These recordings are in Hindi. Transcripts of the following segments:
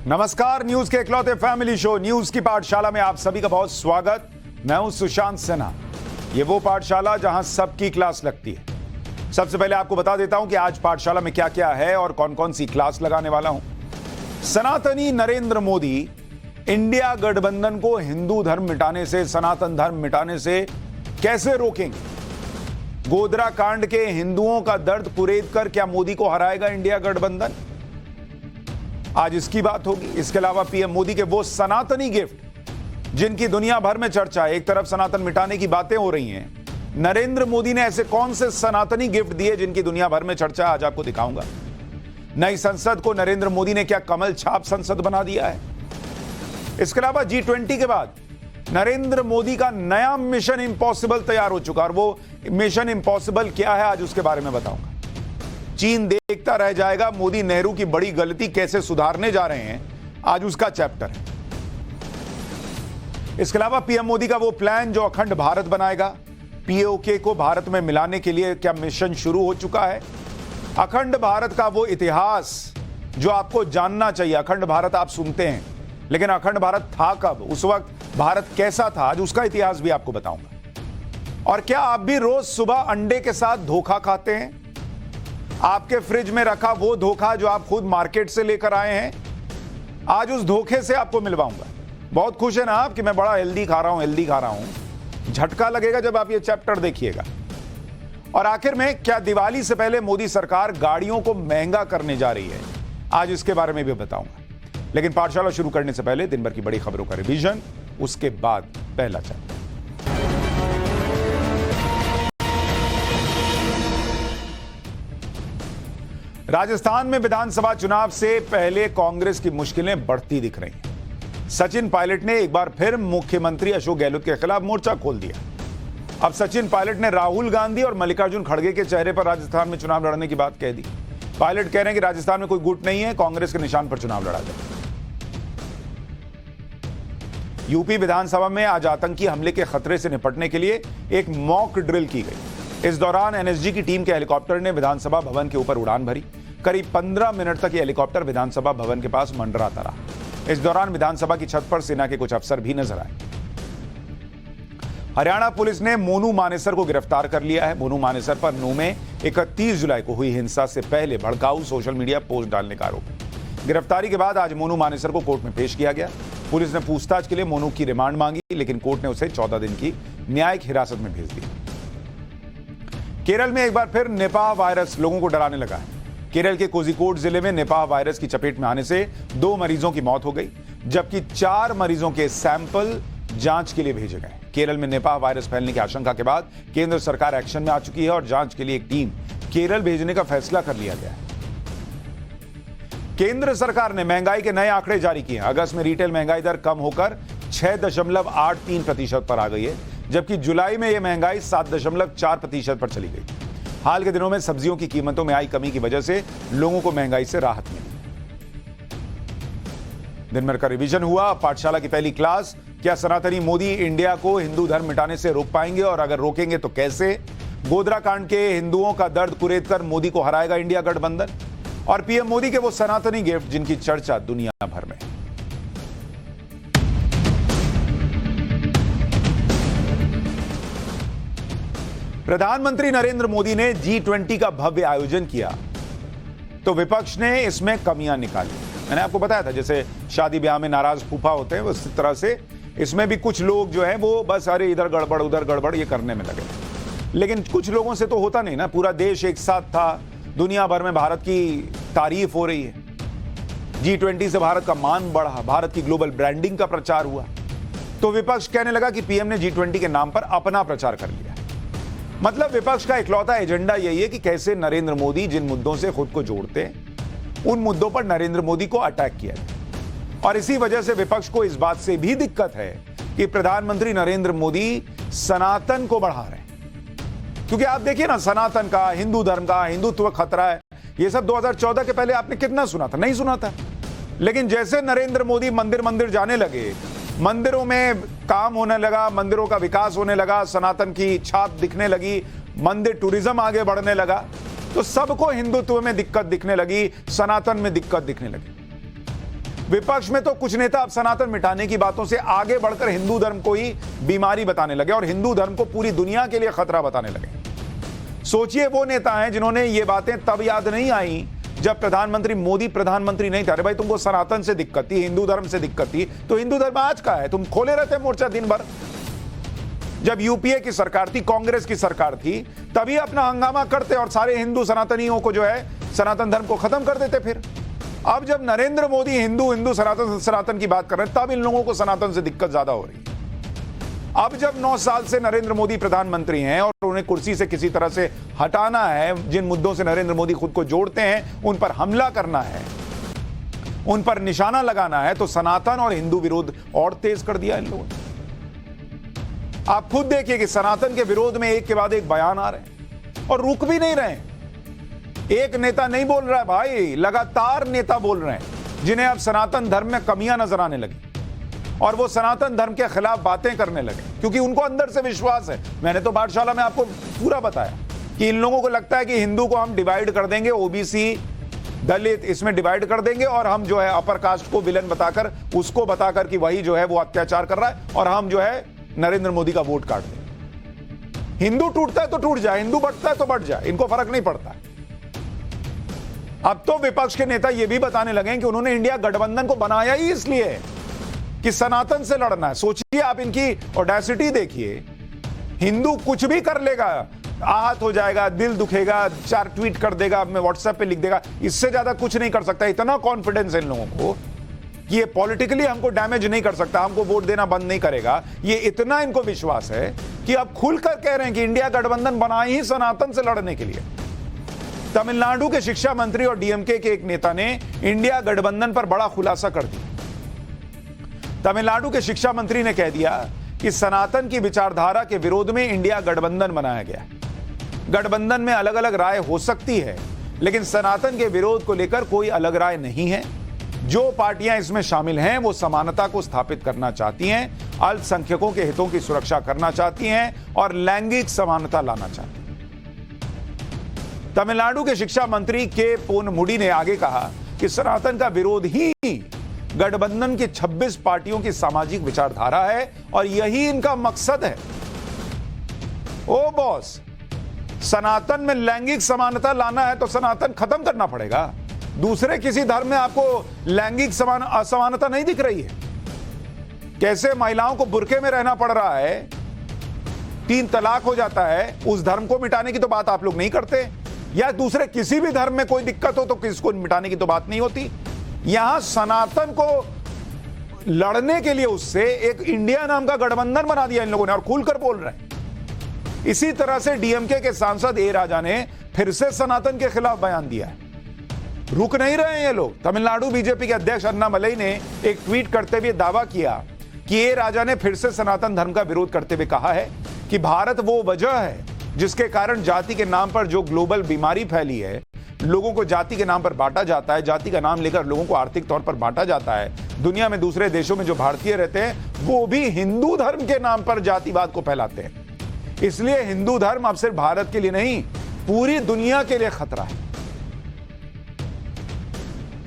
नमस्कार, न्यूज के इकलौते फैमिली शो न्यूज की पाठशाला में आप सभी का बहुत स्वागत। मैं हूं सुशांत सिन्हा। ये वो पाठशाला जहां सबकी क्लास लगती है। सबसे पहले आपको बता देता हूं कि आज पाठशाला में क्या क्या है और कौन कौन सी क्लास लगाने वाला हूं। सनातनी नरेंद्र मोदी इंडिया गठबंधन को हिंदू धर्म मिटाने से, सनातन धर्म मिटाने से कैसे रोकेंगे? गोधरा कांड के हिंदुओं का दर्द कुरेद कर क्या मोदी को हराएगा इंडिया गठबंधन? आज इसकी बात होगी। इसके अलावा पीएम मोदी के वो सनातनी गिफ्ट जिनकी दुनिया भर में चर्चा है। एक तरफ सनातन मिटाने की बातें हो रही हैं, नरेंद्र मोदी ने ऐसे कौन से सनातनी गिफ्ट दिए जिनकी दुनिया भर में चर्चा, आज आपको दिखाऊंगा। नई संसद को नरेंद्र मोदी ने क्या कमल छाप संसद बना दिया है। इसके अलावा G20 के बाद नरेंद्र मोदी का नया मिशन इंपॉसिबल तैयार हो चुका और वो मिशन इंपॉसिबल क्या है, आज उसके बारे में बताऊंगा। चीन देखता रह जाएगा, मोदी नेहरू की बड़ी गलती कैसे सुधारने जा रहे हैं, आज उसका चैप्टर है। इसके अलावा पीएम मोदी का वो प्लान जो अखंड भारत बनाएगा, पीओके को भारत में मिलाने के लिए क्या मिशन शुरू हो चुका है। अखंड भारत का वो इतिहास जो आपको जानना चाहिए। अखंड भारत आप सुनते हैं, लेकिन अखंड भारत था कब, उस वक्त भारत कैसा था, आज उसका इतिहास भी आपको बताऊंगा। और क्या आप भी रोज सुबह अंडे के साथ धोखा खाते हैं? आपके फ्रिज में रखा वो धोखा जो आप खुद मार्केट से लेकर आए हैं, आज उस धोखे से आपको मिलवाऊंगा। बहुत खुश है ना आप कि मैं बड़ा हेल्दी खा रहा हूं। झटका लगेगा जब आप ये चैप्टर देखिएगा। और आखिर में क्या दिवाली से पहले मोदी सरकार गाड़ियों को महंगा करने जा रही है, आज इसके बारे में भी बताऊंगा। लेकिन पाठशाला शुरू करने से पहले दिन भर की बड़ी खबरों का रिवीजन, उसके बाद पहला चैप्टर। राजस्थान में विधानसभा चुनाव से पहले कांग्रेस की मुश्किलें बढ़ती दिख रही हैं। सचिन पायलट ने एक बार फिर मुख्यमंत्री अशोक गहलोत के खिलाफ मोर्चा खोल दिया। अब सचिन पायलट ने राहुल गांधी और मल्लिकार्जुन खड़गे के चेहरे पर राजस्थान में चुनाव लड़ने की बात कह दी। पायलट कह रहे हैं कि राजस्थान में कोई गुट नहीं है, कांग्रेस के निशान पर चुनाव लड़ा जाए। यूपी विधानसभा में आज आतंकी हमले के खतरे से निपटने के लिए एक मॉक ड्रिल की गई। इस दौरान एनएसजी की टीम के हेलीकॉप्टर ने विधानसभा भवन के ऊपर उड़ान भरी। करीब 15 मिनट तक यह हेलीकॉप्टर विधानसभा भवन के पास मंडराता रहा। इस दौरान विधानसभा की छत पर सेना के कुछ अफसर भी नजर आए। हरियाणा पुलिस ने मोनू मानेसर को गिरफ्तार कर लिया है। मोनू मानेसर पर नू में 31 जुलाई को हुई हिंसा से पहले भड़काऊ सोशल मीडिया पोस्ट डालने का आरोप है। गिरफ्तारी के बाद आज मोनू मानेसर को कोर्ट में पेश किया गया। पुलिस ने पूछताछ के लिए मोनू की रिमांड मांगी, लेकिन कोर्ट ने उसे 14 दिन की न्यायिक हिरासत में भेज दिया। केरल में एक बार फिर निपाह वायरस लोगों को डराने लगा है। केरल के कोझिकोड जिले में निपाह वायरस की चपेट में आने से 2 मरीजों की मौत हो गई, जबकि 4 मरीजों के सैंपल जांच के लिए भेजे गए। केरल में निपाह वायरस फैलने की आशंका के बाद केंद्र सरकार एक्शन में आ चुकी है और जांच के लिए एक टीम केरल भेजने का फैसला कर लिया गया है। केंद्र सरकार ने महंगाई के नए आंकड़े जारी किए हैं। अगस्त में रिटेल महंगाई दर कम होकर 6.83% पर आ गई है, जबकि जुलाई में यह महंगाई 7.4% पर चली गई। हाल के दिनों में सब्जियों की कीमतों में आई कमी की वजह से लोगों को महंगाई से राहत मिली। दिन भर का रिवीजन हुआ। पाठशाला की पहली क्लास, क्या सनातनी मोदी इंडिया को हिंदू धर्म मिटाने से रोक पाएंगे और अगर रोकेंगे तो कैसे? गोधरा कांड के हिंदुओं का दर्द कुरेद कर मोदी को हराएगा इंडिया गठबंधन। और पीएम मोदी के वो सनातनी गिफ्ट जिनकी चर्चा दुनिया भर में। प्रधानमंत्री नरेंद्र मोदी ने G20 का भव्य आयोजन किया तो विपक्ष ने इसमें कमियां निकाली। मैंने आपको बताया था, जैसे शादी ब्याह में नाराज फूफा होते हैं, उस तरह से इसमें भी कुछ लोग जो हैं वो बस अरे इधर गड़बड़ उधर गड़बड़ ये करने में लगे। लेकिन कुछ लोगों से तो होता नहीं ना, पूरा देश एक साथ था, दुनिया भर में भारत की तारीफ हो रही है। G20 से भारत का मान बढ़ा, भारत की ग्लोबल ब्रांडिंग का प्रचार हुआ। तो विपक्ष कहने लगा कि पीएम ने G20 के नाम पर अपना प्रचार कर लिया। मतलब विपक्ष का इकलौता एजेंडा यही है कि कैसे नरेंद्र मोदी जिन मुद्दों से खुद को जोड़ते हैं, उन मुद्दों पर नरेंद्र मोदी को अटैक किया जाए। और इसी वजह से विपक्ष को इस बात से भी दिक्कत है कि प्रधानमंत्री नरेंद्र मोदी सनातन को बढ़ा रहे हैं। क्योंकि आप देखिए ना, सनातन का, हिंदू धर्म का, हिंदुत्व खतरा है, ये सब 2014 के पहले आपने कितना सुना था? नहीं सुना था। लेकिन जैसे नरेंद्र मोदी मंदिर जाने लगे, मंदिरों में काम होने लगा, मंदिरों का विकास होने लगा, सनातन की छाप दिखने लगी, मंदिर टूरिज्म आगे बढ़ने लगा, तो सबको हिंदुत्व में दिक्कत दिखने लगी, सनातन में दिक्कत दिखने लगी। विपक्ष में तो कुछ नेता अब सनातन मिटाने की बातों से आगे बढ़कर हिंदू धर्म को ही बीमारी बताने लगे और हिंदू धर्म को पूरी दुनिया के लिए खतरा बताने लगे। सोचिए वो नेता हैं जिन्होंने ये बातें तब याद नहीं आई जब प्रधानमंत्री मोदी प्रधानमंत्री नहीं थे। अरे भाई, तुमको सनातन से दिक्कत थी, हिंदू धर्म से दिक्कत थी, तो हिंदू धर्म आज का है। तुम खोले रहते मोर्चा दिन भर। जब यूपीए की सरकार थी, कांग्रेस की सरकार थी, तभी अपना हंगामा करते और सारे हिंदू सनातनियों को जो है सनातन धर्म को खत्म कर देते। फिर अब जब नरेंद्र मोदी हिंदू सनातन की बात कर रहे हैं, तब इन लोगों को सनातन से दिक्कत ज्यादा हो रही है। अब जब 9 साल से नरेंद्र मोदी प्रधानमंत्री हैं और उन्हें कुर्सी से किसी तरह से हटाना है, जिन मुद्दों से नरेंद्र मोदी खुद को जोड़ते हैं उन पर हमला करना है, उन पर निशाना लगाना है, तो सनातन और हिंदू विरोध और तेज कर दिया इन लोगों ने। आप खुद देखिए कि सनातन के विरोध में एक के बाद एक बयान आ रहे हैं और रुक भी नहीं रहे। एक नेता नहीं बोल रहा है भाई, लगातार नेता बोल रहे हैं जिन्हें अब सनातन धर्म में कमियां नजर आने लगी और वो सनातन धर्म के खिलाफ बातें करने लगे क्योंकि उनको अंदर से विश्वास है। मैंने तो पाठशाला में आपको पूरा बताया कि इन लोगों को लगता है कि हिंदू को हम डिवाइड कर देंगे, ओबीसी दलित इसमें डिवाइड कर देंगे और हम जो है अपर कास्ट को विलन बताकर उसको बताकर कि वही जो है वो अत्याचार कर रहा है और हम जो है नरेंद्र मोदी का वोट काट देंगे। हिंदू टूटता है तो टूट जाए, हिंदू बढ़ता है तो बढ़ जाए, इनको फर्क नहीं पड़ता। अब तो विपक्ष के नेता यह भी बताने लगे कि उन्होंने इंडिया गठबंधन को बनाया ही इसलिए कि सनातन से लड़ना है। सोचिए आप, इनकी ऑडेसिटी देखिए। हिंदू कुछ भी कर लेगा, आहत हो जाएगा, दिल दुखेगा, 4 ट्वीट कर देगा, मैं व्हाट्सएप पे लिख देगा, इससे ज्यादा कुछ नहीं कर सकता। इतना कॉन्फिडेंस है इन लोगों को कि ये पॉलिटिकली हमको डैमेज नहीं कर सकता, हमको वोट देना बंद नहीं करेगा। ये इतना इनको विश्वास है कि अब खुलकर कह रहे हैं कि इंडिया गठबंधन बनाए ही सनातन से लड़ने के लिए। तमिलनाडु के शिक्षा मंत्री और डीएमके के एक नेता ने इंडिया गठबंधन पर बड़ा खुलासा कर दिया। तमिलनाडु के शिक्षा मंत्री ने कह दिया कि सनातन की विचारधारा के विरोध में इंडिया गठबंधन बनाया गया। गठबंधन में अलग अलग राय हो सकती है, लेकिन सनातन के विरोध को लेकर कोई अलग राय नहीं है। जो पार्टियां इसमें शामिल हैं वो समानता को स्थापित करना चाहती हैं, अल्पसंख्यकों के हितों की सुरक्षा करना चाहती हैं और लैंगिक समानता लाना चाहती हैं। तमिलनाडु के शिक्षा मंत्री के पोनमुडी ने आगे कहा कि सनातन का विरोध ही गठबंधन की 26 पार्टियों की सामाजिक विचारधारा है और यही इनका मकसद है। ओ बॉस, सनातन में लैंगिक समानता लाना है तो सनातन खत्म करना पड़ेगा। दूसरे किसी धर्म में आपको लैंगिक असमानता नहीं दिख रही है। कैसे महिलाओं को बुर्के में रहना पड़ रहा है, 3 तलाक हो जाता है, उस धर्म को मिटाने की तो बात आप लोग नहीं करते। या दूसरे किसी भी धर्म में कोई दिक्कत हो तो किसको मिटाने की तो बात नहीं होती। यहां सनातन को लड़ने के लिए उससे एक इंडिया नाम का गठबंधन बना दिया इन लोगों ने और खुलकर बोल रहे हैं। इसी तरह से डीएमके के सांसद ए राजा ने फिर से सनातन के खिलाफ बयान दिया है। रुक नहीं रहे हैं ये लोग। तमिलनाडु बीजेपी के अध्यक्ष अन्नामलई ने एक ट्वीट करते हुए दावा किया कि ए राजा ने फिर से सनातन धर्म का विरोध करते हुए कहा है कि भारत वो वजह है जिसके कारण जाति के नाम पर जो ग्लोबल बीमारी फैली है, लोगों को जाति के नाम पर बांटा जाता है, जाति का नाम लेकर लोगों को आर्थिक तौर पर बांटा जाता है। दुनिया में दूसरे देशों में जो भारतीय रहते हैं वो भी हिंदू धर्म के नाम पर जातिवाद को फैलाते हैं। इसलिए हिंदू धर्म अब सिर्फ भारत के लिए नहीं, पूरी दुनिया के लिए खतरा है।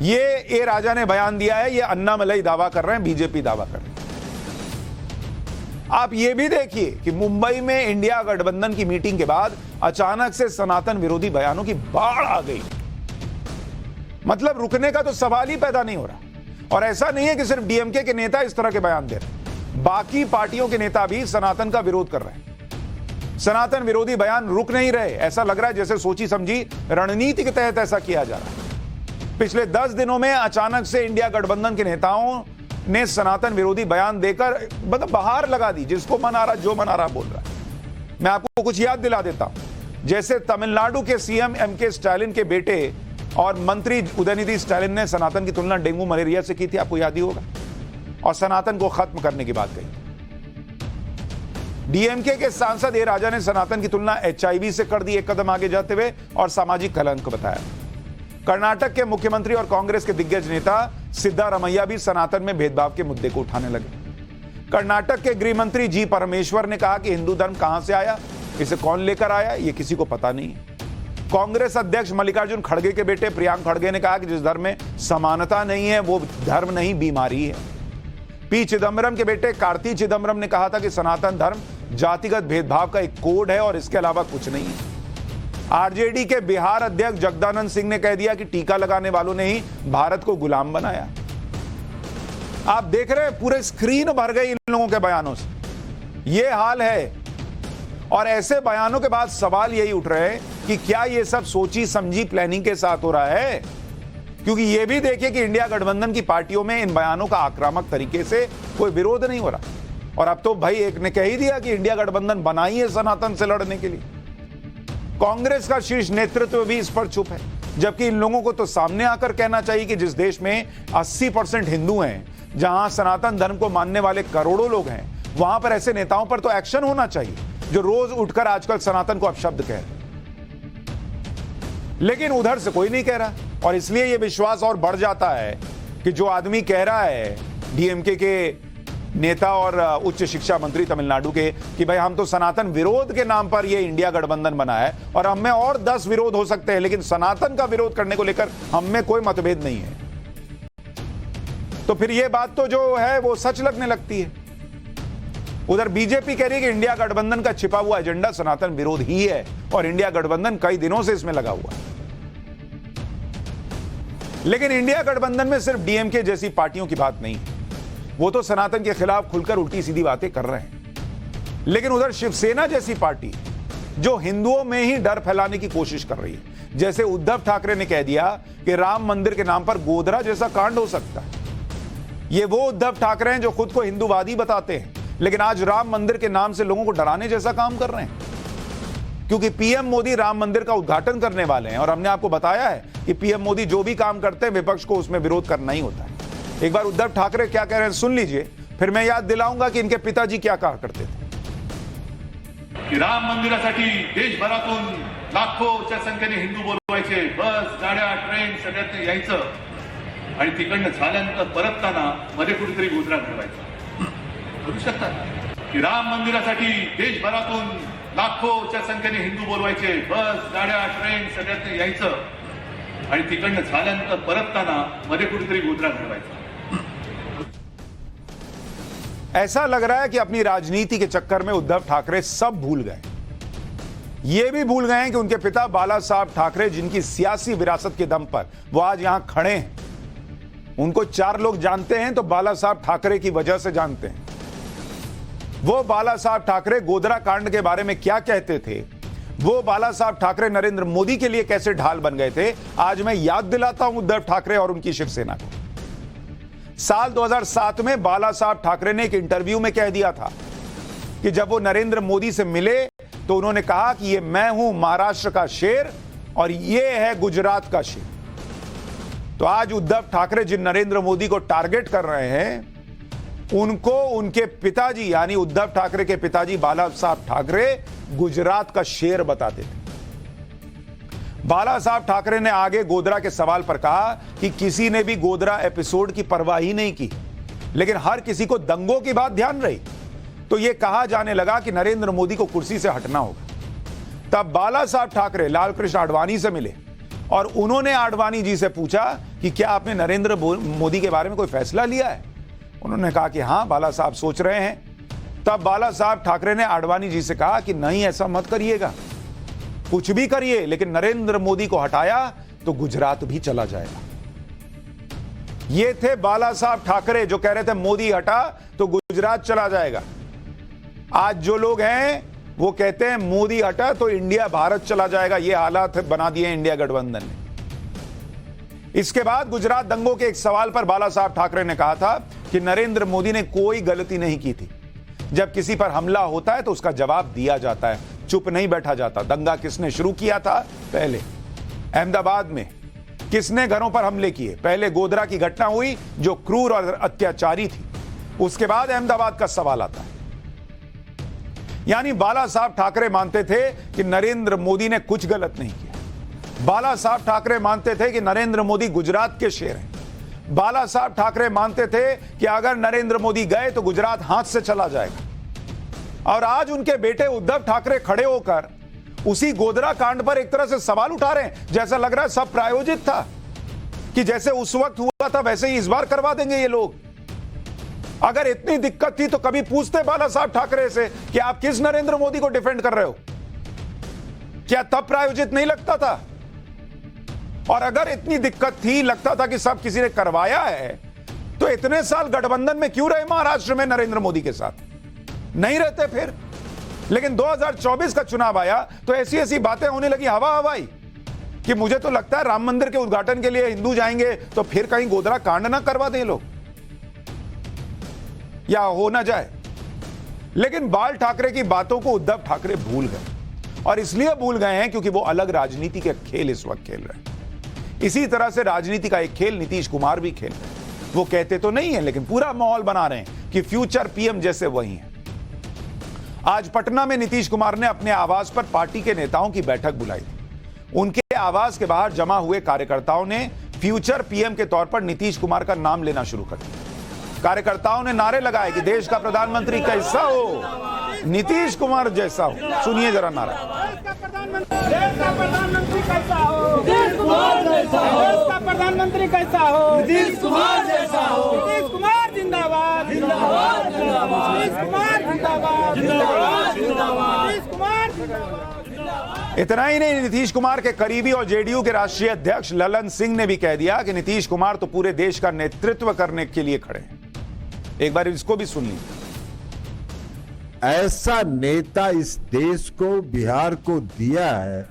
ये ए राजा ने बयान दिया है, ये अन्नामलई दावा कर रहे हैं, बीजेपी दावा कर रहे हैं। आप ये भी देखिए कि मुंबई में इंडिया गठबंधन की मीटिंग के बाद अचानक से सनातन विरोधी बयानों की बाढ़ आ गई। मतलब रुकने का तो सवाल ही पैदा नहीं हो रहा। और ऐसा नहीं है कि सिर्फ डीएमके के नेता इस तरह के बयान दे रहे, बाकी पार्टियों के नेता भी सनातन का विरोध कर रहे हैं। सनातन विरोधी बयान रुक नहीं रहे। ऐसा लग रहा है जैसे सोची समझी रणनीति के तहत ऐसा किया जा रहा है। पिछले 10 दिनों में अचानक से इंडिया गठबंधन के नेताओं ने सनातन विरोधी बयान देकर मतलब बहार लगा दी, जिसको मन आ रहा जो मन आ रहा बोल रहा है। मैं आपको कुछ याद दिला देता हूं। जैसे तमिलनाडु के सीएम एमके स्टालिन के बेटे और मंत्री उदयनिधि स्टालिन ने सनातन की तुलना डेंगू मलेरिया से की थी, आपको याद ही होगा, और सनातन को खत्म करने की बात कही। डीएमके के सांसद ए राजा ने सनातन की तुलना एचआईवी से कर दी, एक कदम आगे जाते हुए, और सामाजिक कलंक बताया। कर्नाटक के मुख्यमंत्री और कांग्रेस के दिग्गज नेता सिद्धारमैया भी सनातन में भेदभाव के मुद्दे को उठाने लगे। कर्नाटक के गृह मंत्री जी परमेश्वर ने कहा कि हिंदू धर्म कहां से आया, इसे कौन लेकर आया, यह किसी को पता नहीं है। कांग्रेस अध्यक्ष मल्लिकार्जुन खड़गे के बेटे प्रियांक खड़गे ने कहा कि जिस धर्म में समानता नहीं है वो धर्म नहीं बीमारी है। पी चिदम्बरम के बेटे कार्ति चिदम्बरम ने कहा था कि सनातन धर्म जातिगत भेदभाव का एक कोड है और इसके अलावा कुछ नहीं है। आरजेडी के बिहार अध्यक्ष जगदानंद सिंह ने कह दिया कि टीका लगाने वालों ने ही भारत को गुलाम बनाया। आप देख रहे हैं पूरे स्क्रीन भर गई इन लोगों के बयानों से, ये हाल है। और ऐसे बयानों के बाद सवाल यही उठ रहे हैं कि क्या ये सब सोची समझी प्लानिंग के साथ हो रहा है? क्योंकि ये भी देखिए कि इंडिया गठबंधन की पार्टियों में इन बयानों का आक्रामक तरीके से कोई विरोध नहीं हो रहा। और अब तो भाई एक ने कह ही दिया कि इंडिया गठबंधन बनाई है सनातन से लड़ने के लिए। कांग्रेस का शीर्ष नेतृत्व भी इस पर चुप है, जबकि इन लोगों को तो सामने आकर कहना चाहिए कि जिस देश में 80% हिंदू हैं, जहां सनातन धर्म को मानने वाले करोड़ों लोग हैं, वहां पर ऐसे नेताओं पर तो एक्शन होना चाहिए जो रोज उठकर आजकल सनातन को अपशब्द कह रहे। लेकिन उधर से कोई नहीं कह रहा, और इसलिए यह विश्वास और बढ़ जाता है कि जो आदमी कह रहा है डीएमके के नेता और उच्च शिक्षा मंत्री तमिलनाडु के कि भाई हम तो सनातन विरोध के नाम पर ये इंडिया गठबंधन बना है और हम में और 10 विरोध हो सकते हैं, लेकिन सनातन का विरोध करने को लेकर हम में कोई मतभेद नहीं है, तो फिर ये बात तो जो है वो सच लगने लगती है। उधर बीजेपी कह रही है कि इंडिया गठबंधन का छिपा हुआ एजेंडा सनातन विरोध ही है और इंडिया गठबंधन कई दिनों से इसमें लगा हुआ है। लेकिन इंडिया गठबंधन में सिर्फ डीएमके जैसी पार्टियों की बात नहीं है, वो तो सनातन के खिलाफ खुलकर उल्टी सीधी बातें कर रहे हैं। लेकिन उधर शिवसेना जैसी पार्टी जो हिंदुओं में ही डर फैलाने की कोशिश कर रही है, जैसे उद्धव ठाकरे ने कह दिया कि राम मंदिर के नाम पर गोधरा जैसा कांड हो सकता है। ये वो उद्धव ठाकरे हैं जो खुद को हिंदूवादी बताते हैं, लेकिन आज राम मंदिर के नाम से लोगों को डराने जैसा काम कर रहे हैं, क्योंकि पीएम मोदी राम मंदिर का उद्घाटन करने वाले हैं और हमने आपको बताया है कि पीएम मोदी जो भी काम करते हैं विपक्ष को उसमें विरोध करना ही होता है। एक बार उद्धव ठाकरे क्या कह रहे हैं सुन लीजिए, फिर मैं याद दिलाऊंगा कि इनके पिताजी क्या कहा करते थे। की राम मंदिरासाठी देशभरातून लाखोच्या संख्येने हिंदू बोलवायचे, बस गाड्या ट्रेन सगळ्यात यायचं आणि तिकडनं झाल्यानंतर परतताना मध्ये कुठेतरी गोधरा घडवायचा। करू शकता की राम मंदिरासाठी देशभरातून लाखोच्या संख्येने हिंदू बोलवायचे, बस गाड्या ट्रेन सगळ्यात यायचं आणि तिकडनं झाल्यानंतर परतताना मध्ये कुठेतरी गोधरा घडवायचा। ऐसा लग रहा है कि अपनी राजनीति के चक्कर में उद्धव ठाकरे सब भूल गए। ये भी भूल गए हैं कि उनके पिता बाला साहब ठाकरे, जिनकी सियासी विरासत के दम पर वो आज यहां खड़े हैं, उनको 4 लोग जानते हैं तो बाला साहब ठाकरे की वजह से जानते हैं। वो बाला साहब ठाकरे गोधरा कांड के बारे में क्या कहते थे, वो बाला साहब ठाकरे नरेंद्र मोदी के लिए कैसे ढाल बन गए थे, आज मैं याद दिलाता हूं उद्धव ठाकरे और उनकी शिवसेना को। साल 2007 में बाला साहब ठाकरे ने एक इंटरव्यू में कह दिया था कि जब वो नरेंद्र मोदी से मिले तो उन्होंने कहा कि ये मैं हूं महाराष्ट्र का शेर और ये है गुजरात का शेर। तो आज उद्धव ठाकरे जिन नरेंद्र मोदी को टारगेट कर रहे हैं, उनको उनके पिताजी यानी उद्धव ठाकरे के पिताजी बाला साहब ठाकरे गुजरात का शेर बताते थे। बाला साहब ठाकरे ने आगे गोधरा के सवाल पर कहा कि किसी ने भी गोधरा एपिसोड की परवाह ही नहीं की, लेकिन हर किसी को दंगों की बात ध्यान रही तो यह कहा जाने लगा कि नरेंद्र मोदी को कुर्सी से हटना होगा। तब बाला साहब ठाकरे लालकृष्ण आडवाणी से मिले और उन्होंने आडवाणी जी से पूछा कि क्या आपने नरेंद्र मोदी के बारे में कोई फैसला लिया है। उन्होंने कहा कि हां बाला साहब सोच रहे हैं। तब बाला साहब ठाकरे ने आडवाणी जी से कहा कि नहीं ऐसा मत करिएगा, कुछ भी करिए लेकिन नरेंद्र मोदी को हटाया तो गुजरात भी चला जाएगा। ये थे बाला साहब ठाकरे जो कह रहे थे मोदी हटा तो गुजरात चला जाएगा। आज जो लोग हैं वो कहते हैं मोदी हटा तो इंडिया भारत चला जाएगा। ये हालात बना दिए इंडिया गठबंधन ने। इसके बाद गुजरात दंगों के एक सवाल पर बाला साहब ठाकरे ने कहा था कि नरेंद्र मोदी ने कोई गलती नहीं की थी। जब किसी पर हमला होता है तो उसका जवाब दिया जाता है, चुप नहीं बैठा जाता। दंगा किसने शुरू किया था? पहले अहमदाबाद में किसने घरों पर हमले किए? पहले गोधरा की घटना हुई जो क्रूर और अत्याचारी थी, उसके बाद अहमदाबाद का सवाल आता है। यानी बाला साहब ठाकरे मानते थे कि नरेंद्र मोदी ने कुछ गलत नहीं किया। बाला साहब ठाकरे मानते थे कि नरेंद्र मोदी गुजरात के शेर हैं। बाला साहब ठाकरे मानते थे कि अगर नरेंद्र मोदी गए तो गुजरात हाथ से चला जाएगा। और आज उनके बेटे उद्धव ठाकरे खड़े होकर उसी गोधरा कांड पर एक तरह से सवाल उठा रहे हैं, जैसा लग रहा है सब प्रायोजित था, कि जैसे उस वक्त हुआ था वैसे ही इस बार करवा देंगे ये लोग। अगर इतनी दिक्कत थी तो कभी पूछते बाला साहब ठाकरे से कि आप किस नरेंद्र मोदी को डिफेंड कर रहे हो? क्या तब प्रायोजित नहीं लगता था? और अगर इतनी दिक्कत थी, लगता था कि सब किसी ने करवाया है, तो इतने साल गठबंधन में क्यों रहे महाराष्ट्र में नरेंद्र मोदी के साथ? नहीं रहते फिर। लेकिन 2024 का चुनाव आया तो ऐसी ऐसी बातें होने लगी हवा हवाई, कि मुझे तो लगता है राम मंदिर के उद्घाटन के लिए हिंदू जाएंगे तो फिर कहीं गोधरा कांड ना करवा दें लोग, या हो ना जाए। लेकिन बाल ठाकरे की बातों को उद्धव ठाकरे भूल गए, और इसलिए भूल गए हैं क्योंकि वो अलग राजनीति के खेल इस वक्त खेल रहे हैं। इसी तरह से राजनीति का एक खेल नीतीश कुमार भी खेल रहे हैं। वो कहते तो नहीं है, लेकिन पूरा माहौल बना रहे हैं कि फ्यूचर पीएम जैसे वही हैं। आज पटना में नीतीश कुमार ने अपने आवास पर पार्टी के नेताओं की बैठक बुलाई थी। उनके आवास के बाहर जमा हुए कार्यकर्ताओं ने फ्यूचर पीएम के तौर पर नीतीश कुमार का नाम लेना शुरू कर दिया। कार्यकर्ताओं ने नारे लगाए कि देश का प्रधानमंत्री कैसा हो, नीतीश कुमार जैसा हो। सुनिए जरा नारा। देश का प्रधानमंत्री कैसा हो, नीतीश कुमार जैसा हो। देश का प्रधानमंत्री कैसा हो, नीतीश कुमार जैसा हो। नीतीश कुमार जिंदाबाद, जिंदाबाद, जिंदाबाद। नीतीश कुमार जिंदाबाद, जिंदाबाद, जिंदाबाद। नीतीश कुमार जिंदाबाद। इतना ही नहीं, नीतीश कुमार के करीबी और जेडीयू के राष्ट्रीय अध्यक्ष ललन सिंह ने भी कह दिया कि नीतीश कुमार तो पूरे देश का नेतृत्व करने के लिए खड़े हैं। एक बार इसको भी सुन लीजिए। ऐसा नेता इस देश को, बिहार को दिया है,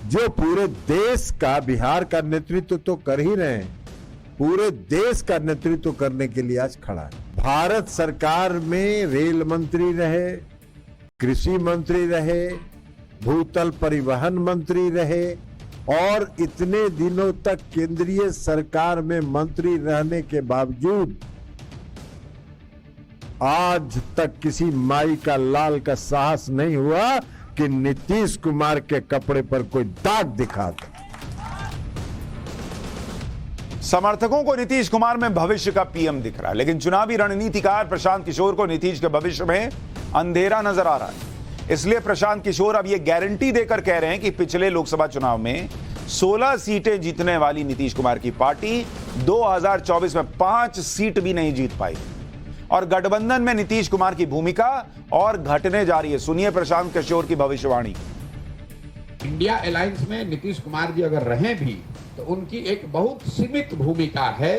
जो पूरे देश का, बिहार का नेतृत्व तो कर ही रहे हैं, पूरे देश का नेतृत्व करने के लिए आज खड़ा है। भारत सरकार में रेल मंत्री रहे, कृषि मंत्री रहे, भूतल परिवहन मंत्री रहे, और इतने दिनों तक केंद्रीय सरकार में मंत्री रहने के बावजूद आज तक किसी माई का लाल का साहस नहीं हुआ कि नीतीश कुमार के कपड़े पर कोई दाग दिखा दे। समर्थकों को नीतीश कुमार में भविष्य का पीएम दिख रहा है, लेकिन चुनावी रणनीतिकार प्रशांत किशोर को नीतीश के भविष्य में अंधेरा नजर आ रहा है। इसलिए प्रशांत किशोर अब यह गारंटी देकर कह रहे हैं कि पिछले लोकसभा चुनाव में 16 सीटें जीतने वाली नीतीश कुमार की पार्टी 2024 में 5 सीट भी नहीं जीत पाई, और गठबंधन में नीतीश कुमार की भूमिका और घटने जा रही है। सुनिए प्रशांत किशोर की भविष्यवाणी। इंडिया अलायंस में नीतीश कुमार जी अगर रहे भी तो उनकी एक बहुत सीमित भूमिका है,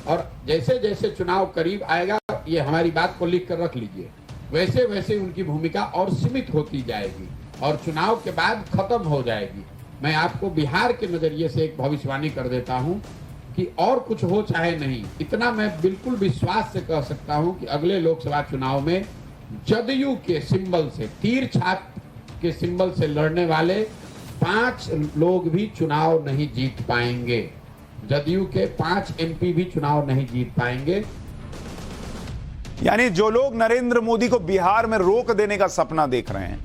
और जैसे जैसे चुनाव करीब आएगा, ये हमारी बात को लिख कर रख लीजिए, वैसे वैसे उनकी भूमिका और सीमित होती जाएगी और चुनाव के बाद खत्म हो जाएगी। मैं आपको बिहार के नजरिए से एक भविष्यवाणी कर देता हूं कि और कुछ हो चाहे नहीं, इतना मैं बिल्कुल विश्वास से कह सकता हूं कि अगले लोकसभा चुनाव में जदयू के सिंबल से, तीर छाप के सिंबल से लड़ने वाले 5 लोग भी चुनाव नहीं जीत पाएंगे। जदयू के 5 एमपी भी चुनाव नहीं जीत पाएंगे। यानी जो लोग नरेंद्र मोदी को बिहार में रोक देने का सपना देख रहे हैं,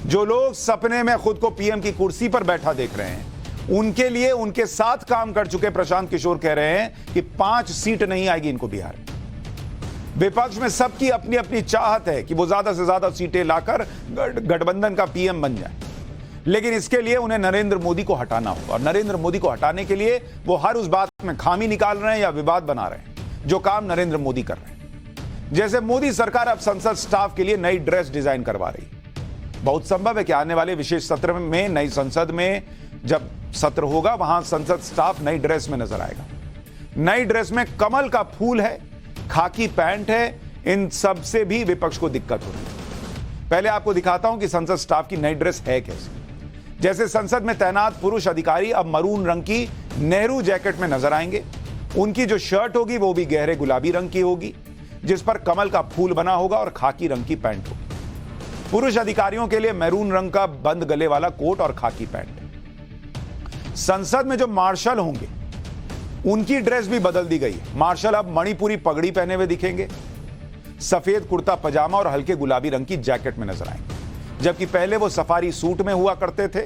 जो लोग सपने में खुद को पीएम की कुर्सी पर बैठा देख रहे हैं, उनके लिए उनके साथ काम कर चुके प्रशांत किशोर कह रहे हैं कि 5 सीट नहीं आएगी इनको बिहार में। विपक्ष में सबकी अपनी अपनी चाहत है कि वो ज्यादा से ज्यादा सीटें लाकर गठबंधन का पीएम बन जाए, लेकिन इसके लिए उन्हें नरेंद्र मोदी को हटाना होगा, और नरेंद्र मोदी को हटाने के लिए वो हर उस बात में खामी निकाल रहे हैं या विवाद बना रहे हैं जो काम नरेंद्र मोदी कर रहे हैं। जैसे मोदी सरकार अब संसद स्टाफ के लिए नई ड्रेस डिजाइन करवा रही है। बहुत संभव है कि आने वाले विशेष सत्र में, नई संसद में जब सत्र होगा, वहां संसद स्टाफ नई ड्रेस में नजर आएगा। नई ड्रेस में कमल का फूल है, खाकी पैंट है, इन सब से भी विपक्ष को दिक्कत हो रही है। पहले आपको दिखाता हूं कि संसद स्टाफ की नई ड्रेस है कैसे। जैसे संसद में तैनात पुरुष अधिकारी अब मरून रंग की नेहरू जैकेट में नजर आएंगे। उनकी जो शर्ट होगी वो भी गहरे गुलाबी रंग की होगी, जिस पर कमल का फूल बना होगा, और खाकी रंग की पैंट होगी। पुरुष अधिकारियों के लिए मैरून रंग का बंद गले वाला कोट और खाकी पैंट। संसद में जो मार्शल होंगे उनकी ड्रेस भी बदल दी गई है। मार्शल अब मणिपुरी पगड़ी पहने हुए दिखेंगे, सफेद कुर्ता पजामा और हल्के गुलाबी रंग की जैकेट में नजर आएंगे, जबकि पहले वो सफारी सूट में हुआ करते थे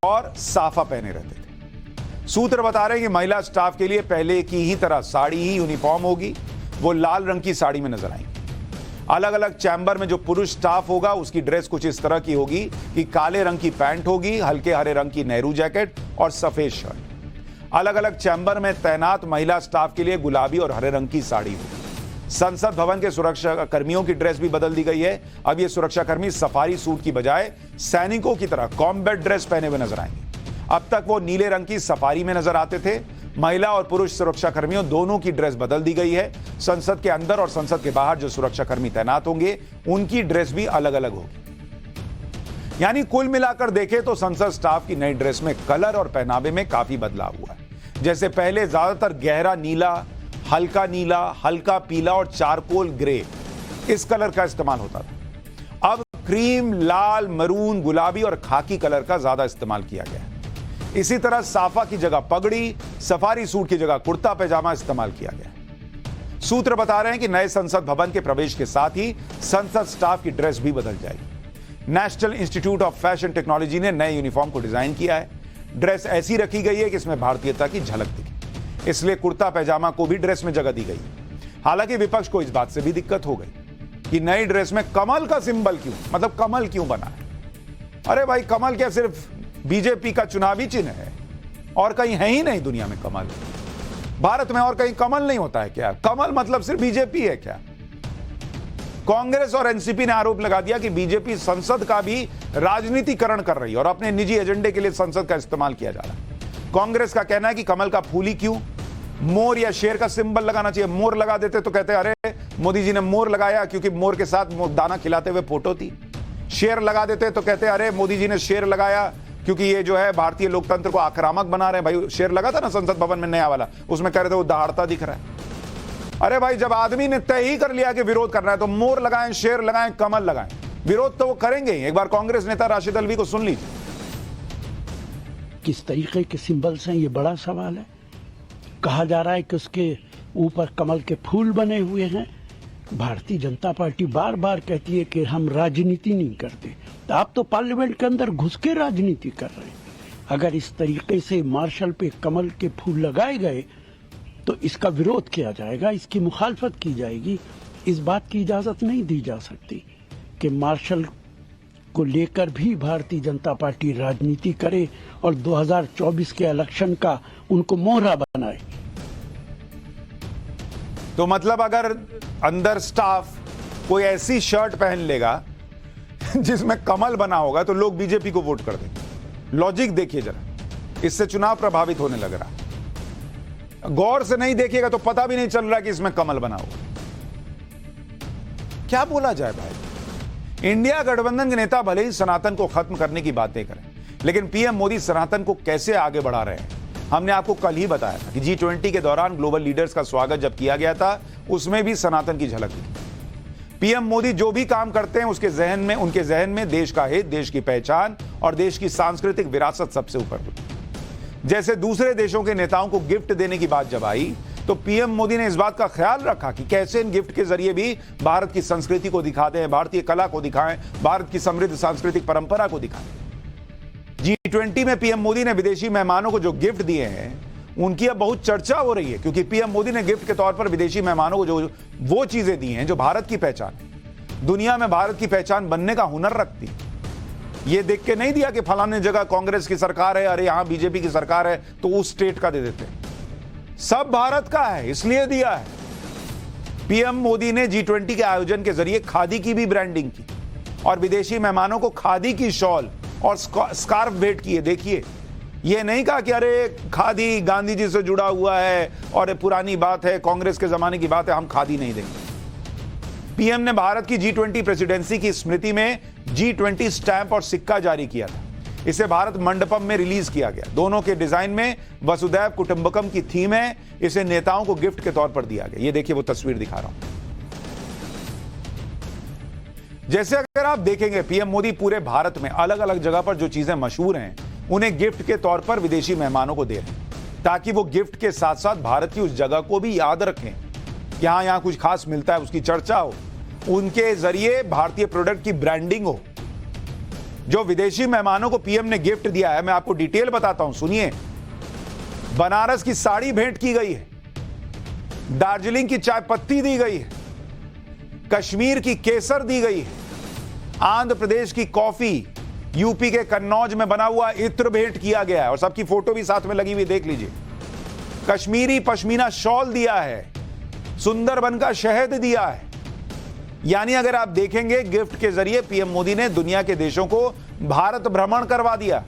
और साफा पहने रहते थे। सूत्र बता रहे हैं कि महिला स्टाफ के लिए पहले की ही तरह साड़ी ही यूनिफॉर्म होगी, वो लाल रंग की साड़ी में नजर आएंगी। अलग अलग चैम्बर में जो पुरुष स्टाफ होगा उसकी ड्रेस कुछ इस तरह की होगी कि काले रंग की पैंट होगी, हल्के हरे रंग की नेहरू जैकेट और सफेद शर्ट। अलग अलग चैम्बर में तैनात महिला स्टाफ के लिए गुलाबी और हरे रंग की साड़ी होगी। संसद भवन के सुरक्षा कर्मियों की ड्रेस भी बदल दी गई है। अब ये सुरक्षाकर्मी सफारी सूट की बजाय सैनिकों की तरह कॉम्बैट ड्रेस पहने हुए नजर आएंगे। अब तक वो नीले रंग की सफारी में नजर आते थे। महिला और पुरुष सुरक्षाकर्मियों दोनों की ड्रेस बदल दी गई है। संसद के अंदर और संसद के बाहर जो सुरक्षाकर्मी तैनात होंगे उनकी ड्रेस भी अलग अलग होगी। यानी कुल मिलाकर देखें तो संसद स्टाफ की नई ड्रेस में कलर और पहनावे में काफी बदलाव हुआ है। जैसे पहले ज्यादातर गहरा नीला, हल्का पीला और चारकोल ग्रे इस कलर का इस्तेमाल होता था। अब क्रीम, लाल, मरून, गुलाबी और खाकी कलर का ज्यादा इस्तेमाल किया गया है। इसी तरह साफा की जगह पगड़ी, सफारी सूट की जगह कुर्ता पैजामा इस्तेमाल किया गया। सूत्र बता रहे हैं कि नए संसद भवन के प्रवेश के साथ ही संसद स्टाफ की ड्रेस भी बदल जाएगी। National institute of fashion technology ने नए यूनिफॉर्म को डिजाइन किया है। ड्रेस ऐसी रखी गई है कि इसमें भारतीयता की झलक दिखे, इसलिए कुर्ता पैजामा को भी ड्रेस में जगह दी गई। हालांकि विपक्ष को इस बात से भी दिक्कत हो गई कि नई ड्रेस में कमल का सिंबल क्यों, मतलब कमल क्यों बना है। अरे भाई, कमल क्या सिर्फ बीजेपी का चुनावी चिन्ह है? और कहीं है ही नहीं दुनिया में कमल। भारत में और कहीं कमल नहीं होता है क्या? कमल मतलब सिर्फ बीजेपी है क्या? कांग्रेस और एनसीपी ने आरोप लगा दिया कि बीजेपी संसद का भी राजनीतिकरण कर रही है और अपने निजी एजेंडे के लिए संसद का इस्तेमाल किया जा रहा है। कांग्रेस का कहना है कि कमल का फूल ही क्यों, मोर या शेर का सिंबल लगाना चाहिए। मोर लगा देते तो कहते अरे मोदी जी ने मोर लगाया क्योंकि मोर के साथ दाना खिलाते हुए फोटो थी। शेर लगा देते तो कहते अरे मोदी जी ने शेर लगाया क्योंकि ये जो है भारतीय लोकतंत्र को आक्रामक बना रहे हैं। भाई, शेर लगा था ना संसद भवन में नया वाला, उसमें कह रहे थे वो दहाड़ता दिख रहा है। अरे भाई, जब आदमी ने तय ही कर लिया कि विरोध करना है तो मोर लगाएं, शेर लगाएं, कमल लगाएं, विरोध तो वो करेंगे ही। एक बार कांग्रेस नेता राशिद अलवी को सुन लीजिए। किस तरीके के सिंबल्स हैं, ये बड़ा सवाल है। कहा जा रहा है कि उसके ऊपर कमल के फूल बने हुए हैं। भारतीय जनता पार्टी बार बार कहती है कि हम राजनीति नहीं करते, तो आप तो पार्लियामेंट के अंदर घुस के राजनीति कर रहे हैं। अगर इस तरीके से मार्शल पे कमल के फूल लगाए गए तो इसका विरोध किया जाएगा, इसकी मुखालफत की जाएगी। इस बात की इजाजत नहीं दी जा सकती कि मार्शल को लेकर भी भारतीय जनता पार्टी राजनीति करे और 2024 के इलेक्शन का उनको मोहरा बनाए। तो मतलब अगर अंदर स्टाफ कोई ऐसी शर्ट पहन लेगा जिसमें कमल बना होगा तो लोग बीजेपी को वोट कर देंगे। लॉजिक देखिए जरा, इससे चुनाव प्रभावित होने लग रहा। गौर से नहीं देखिएगा तो पता भी नहीं चल रहा कि इसमें कमल बना होगा। क्या बोला जाए भाई। इंडिया गठबंधन के नेता भले ही सनातन को खत्म करने की बातें करें, लेकिन पीएम मोदी सनातन को कैसे आगे बढ़ा रहे हैं। हमने आपको कल ही बताया था कि G20 के दौरान ग्लोबल लीडर्स का स्वागत जब किया गया था उसमें भी सनातन की झलक दिखी। पीएम मोदी जो भी काम करते हैं उनके जहन में देश का हित, देश की पहचान और देश की सांस्कृतिक विरासत सबसे ऊपर होती है। जैसे दूसरे देशों के नेताओं को गिफ्ट देने की बात जब आई तो पीएम मोदी ने इस बात का ख्याल रखा कि कैसे इन गिफ्ट के जरिए भी भारत की संस्कृति को दिखाते हैं, भारतीय कला को दिखाएं, भारत की समृद्ध सांस्कृतिक परंपरा को दिखाएं। G20 में पीएम मोदी ने विदेशी मेहमानों को जो गिफ्ट दिए हैं उनकी अब बहुत चर्चा हो रही है, क्योंकि पीएम मोदी ने गिफ्ट के तौर पर विदेशी मेहमानों को जो वो चीजें दी हैं जो भारत की पहचान, दुनिया में भारत की पहचान बनने का हुनर रखती। ये देख के नहीं दिया कि फलाने जगह कांग्रेस की सरकार है, अरे यहां बीजेपी की सरकार है तो उस स्टेट का दे देते हैं। सब भारत का है इसलिए दिया है। पीएम मोदी ने G20 के आयोजन के जरिए खादी की भी ब्रांडिंग की और विदेशी मेहमानों को खादी की शॉल और स्कार्फ भेंट किए। देखिए, ये नहीं कहा कि अरे खादी गांधी जी से जुड़ा हुआ है और पुरानी बात है, कांग्रेस के जमाने की बात है, हम खादी नहीं देंगे। पीएम ने भारत की G20 प्रेसिडेंसी की स्मृति में G20 स्टैंप और सिक्का जारी किया था। इसे भारत मंडपम में रिलीज किया गया। दोनों के डिजाइन में वसुधैव कुटुंबकम की थीम है। इसे नेताओं को गिफ्ट के तौर पर दिया गया। ये देखिए, वो तस्वीर दिखा रहा हूं। जैसे अगर आप देखेंगे पीएम मोदी पूरे भारत में अलग अलग जगह पर जो चीजें मशहूर हैं उन्हें गिफ्ट के तौर पर विदेशी मेहमानों को दे रहे हैं, ताकि वो गिफ्ट के साथ साथ भारत की उस जगह को भी याद रखें कि हाँ, यहां कुछ खास मिलता है, उसकी चर्चा हो, उनके जरिए भारतीय प्रोडक्ट की ब्रांडिंग हो। जो विदेशी मेहमानों को पीएम ने गिफ्ट दिया है, मैं आपको डिटेल बताता हूं, सुनिए। बनारस की साड़ी भेंट की गई है, दार्जिलिंग की चाय पत्ती दी गई है, कश्मीर की केसर दी गई है, आंध्र प्रदेश की कॉफी, यूपी के कन्नौज में बना हुआ इत्र भेंट किया गया है और सबकी फोटो भी साथ में लगी हुई, देख लीजिए। कश्मीरी पश्मीना शॉल दिया है, सुंदरबन का शहद दिया है। यानी अगर आप देखेंगे, गिफ्ट के जरिए पीएम मोदी ने दुनिया के देशों को भारत भ्रमण करवा दिया।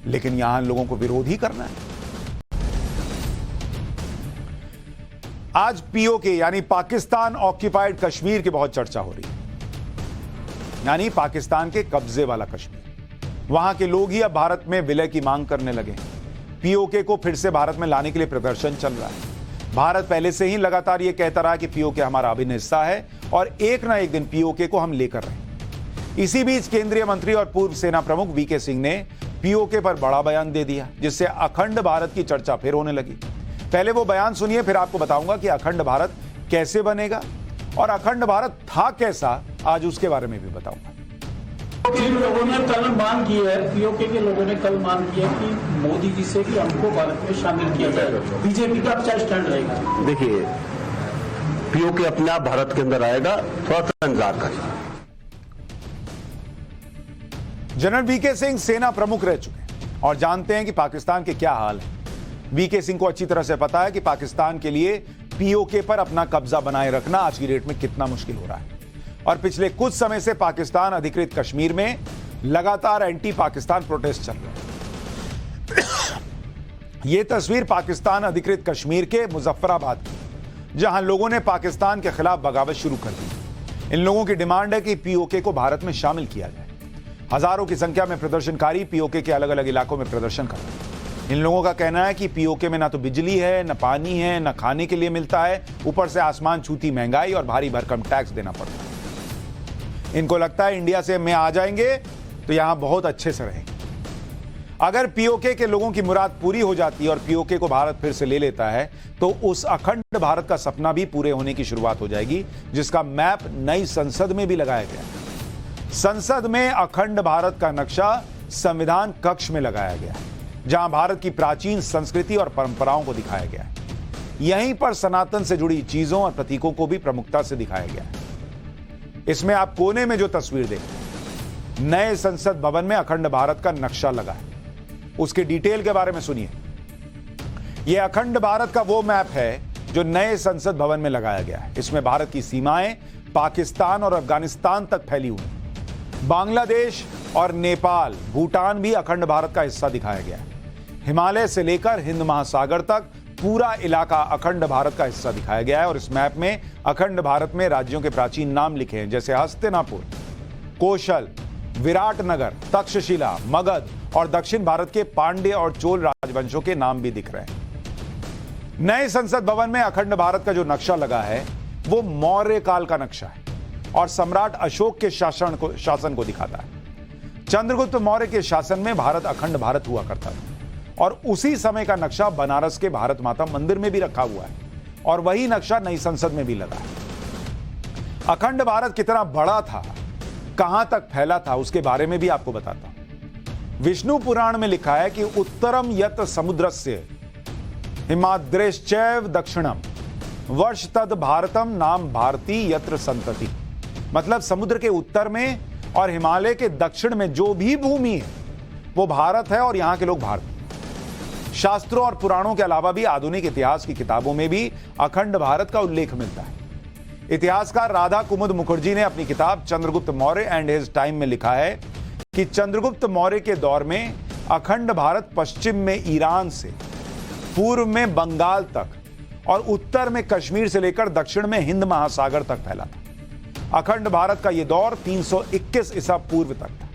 लेकिन यहां लोगों को विरोध ही करना है। आज पीओके यानी पाकिस्तान ऑक्यूपाइड कश्मीर की बहुत चर्चा हो रही है, यानी पाकिस्तान के कब्जे वाला कश्मीर। वहां के लोग ही अब भारत में विलय की मांग करने लगे। पीओके को फिर से भारत में लाने के लिए प्रदर्शन चल रहा है। भारत पहले से ही लगातार यह कहता रहा कि पीओके हमारा अभिन्न हिस्सा है और एक ना एक दिन पीओके को हम लेकर रहेंगे। इसी बीच केंद्रीय मंत्री और पूर्व सेना प्रमुख वीके सिंह ने पीओके पर बड़ा बयान दे दिया, जिससे अखंड भारत की चर्चा फिर होने लगी। पहले वो बयान सुनिए, फिर आपको बताऊंगा कि अखंड भारत कैसे बनेगा और अखंड भारत था कैसा, आज उसके बारे में भी बताऊंगा। जिन लोगों ने कल मांग की है, पीओके के लोगों ने कल मांग की है कि मोदी जी से कि हमको भारत में शामिल किया जाएगा, बीजेपी का क्या स्टैंड रहेगा? देखिए, पीओके अपने आप भारत के अंदर आएगा, थोड़ा सा इंतजार करिए। जनरल वीके सिंह सेना प्रमुख रह चुके हैं और जानते हैं कि पाकिस्तान के क्या हाल है। वीके सिंह को अच्छी तरह से पता है कि पाकिस्तान के लिए पीओके पर अपना कब्जा बनाए रखना आज की डेट में कितना मुश्किल हो रहा है। और पिछले कुछ समय से पाकिस्तान अधिकृत कश्मीर में लगातार एंटी पाकिस्तान प्रोटेस्ट चल रहे हैं। यह तस्वीर पाकिस्तान अधिकृत कश्मीर के मुजफ्फराबाद की, जहां लोगों ने पाकिस्तान के खिलाफ बगावत शुरू कर दी। इन लोगों की डिमांड है कि पीओके को भारत में शामिल किया जाए। हजारों की संख्या में प्रदर्शनकारी पीओके के अलग अलग इलाकों में प्रदर्शन कर रहे हैं। इन लोगों का कहना है कि पीओके में ना तो बिजली है, ना पानी है, ना खाने के लिए मिलता है, ऊपर से आसमान छूती महंगाई और भारी भरकम टैक्स देना पड़ता है। इनको लगता है इंडिया से में आ जाएंगे तो यहां बहुत अच्छे से रहेंगे। अगर पीओके के लोगों की मुराद पूरी हो जाती है और पीओके को भारत फिर से ले लेता है, तो उस अखंड भारत का सपना भी पूरे होने की शुरुआत हो जाएगी, जिसका मैप नई संसद में भी लगाया गया है। संसद में अखंड भारत का नक्शा संविधान कक्ष में लगाया गया है, जहां भारत की प्राचीन संस्कृति और परंपराओं को दिखाया गया है। यहीं पर सनातन से जुड़ी चीजों और प्रतीकों को भी प्रमुखता से दिखाया गया है। इसमें आप कोने में जो तस्वीर देखते हैं, नए संसद भवन में अखंड भारत का नक्शा लगा है। उसके डिटेल के बारे में सुनिए। यह अखंड भारत का वो मैप है जो नए संसद भवन में लगाया गया है। इसमें भारत की सीमाएं पाकिस्तान और अफगानिस्तान तक फैली हुई। बांग्लादेश और नेपाल, भूटान भी अखंड भारत का हिस्सा दिखाया गया है। हिमालय से लेकर हिंद महासागर तक पूरा इलाका अखंड भारत का हिस्सा दिखाया गया है। और इस मैप में अखंड भारत में राज्यों के प्राचीन नाम लिखे हैं, जैसे हस्तिनापुर, कौशल, विराटनगर, तक्षशिला, मगध और दक्षिण भारत के पांड्य और चोल राजवंशों के नाम भी दिख रहे हैं। नए संसद भवन में अखंड भारत का जो नक्शा लगा है वो मौर्य काल का नक्शा है और सम्राट अशोक के शासन को दिखाता है। चंद्रगुप्त मौर्य के शासन में भारत अखंड भारत हुआ करता था और उसी समय का नक्शा बनारस के भारत माता मंदिर में भी रखा हुआ है और वही नक्शा नई संसद में भी लगा है। अखंड भारत कितना बड़ा था, कहां तक फैला था, उसके बारे में भी आपको बताता हूं। विष्णु पुराण में लिखा है कि उत्तरम यत समुद्रस्य हिमाद्रेश्चैव दक्षिणम वर्ष तद भारतम नाम भारती यत्र संतति। मतलब समुद्र के उत्तर में और हिमालय के दक्षिण में जो भी भूमि है वो भारत है और यहां के लोग भारतीय। शास्त्रों और पुराणों के अलावा भी आधुनिक इतिहास की किताबों में भी अखंड भारत का उल्लेख मिलता है। इतिहासकार राधा कुमुद मुखर्जी ने अपनी किताब Chandragupta Maurya and his time में लिखा है कि चंद्रगुप्त मौर्य के दौर में अखंड भारत पश्चिम में ईरान से, पूर्व में बंगाल तक और उत्तर में कश्मीर से लेकर दक्षिण में हिंद महासागर तक फैला था। अखंड भारत का यह दौर 321 ईसा पूर्व तक था।